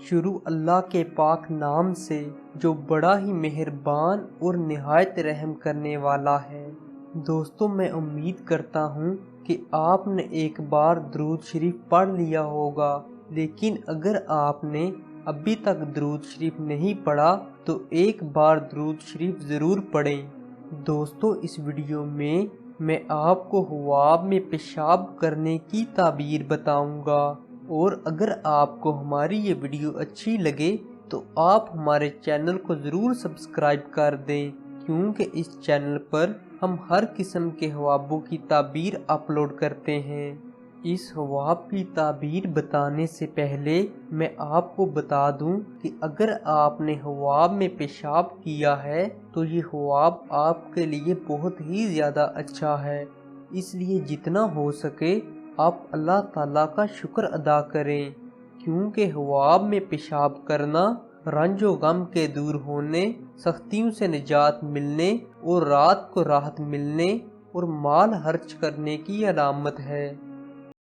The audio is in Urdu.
شروع اللہ کے پاک نام سے جو بڑا ہی مہربان اور نہایت رحم کرنے والا ہے۔ دوستو، میں امید کرتا ہوں کہ آپ نے ایک بار درود شریف پڑھ لیا ہوگا، لیکن اگر آپ نے ابھی تک درود شریف نہیں پڑھا تو ایک بار درود شریف ضرور پڑھیں۔ دوستو، اس ویڈیو میں آپ کو حباب میں پیشاب کرنے کی تعبیر بتاؤں گا، اور اگر آپ کو ہماری یہ ویڈیو اچھی لگے تو آپ ہمارے چینل کو ضرور سبسکرائب کر دیں، کیونکہ اس چینل پر ہم ہر قسم کے حبابوں کی تعبیر اپلوڈ کرتے ہیں۔ اس حباب کی تعبیر بتانے سے پہلے میں آپ کو بتا دوں کہ اگر آپ نے حباب میں پیشاب کیا ہے تو یہ حباب آپ کے لیے بہت ہی زیادہ اچھا ہے، اس لیے جتنا ہو سکے آپ اللہ تعالیٰ کا شکر ادا کریں، کیونکہ حباب میں پیشاب کرنا رنج و غم کے دور ہونے، سختیوں سے نجات ملنے اور رات کو راحت ملنے اور مال خرچ کرنے کی علامت ہے۔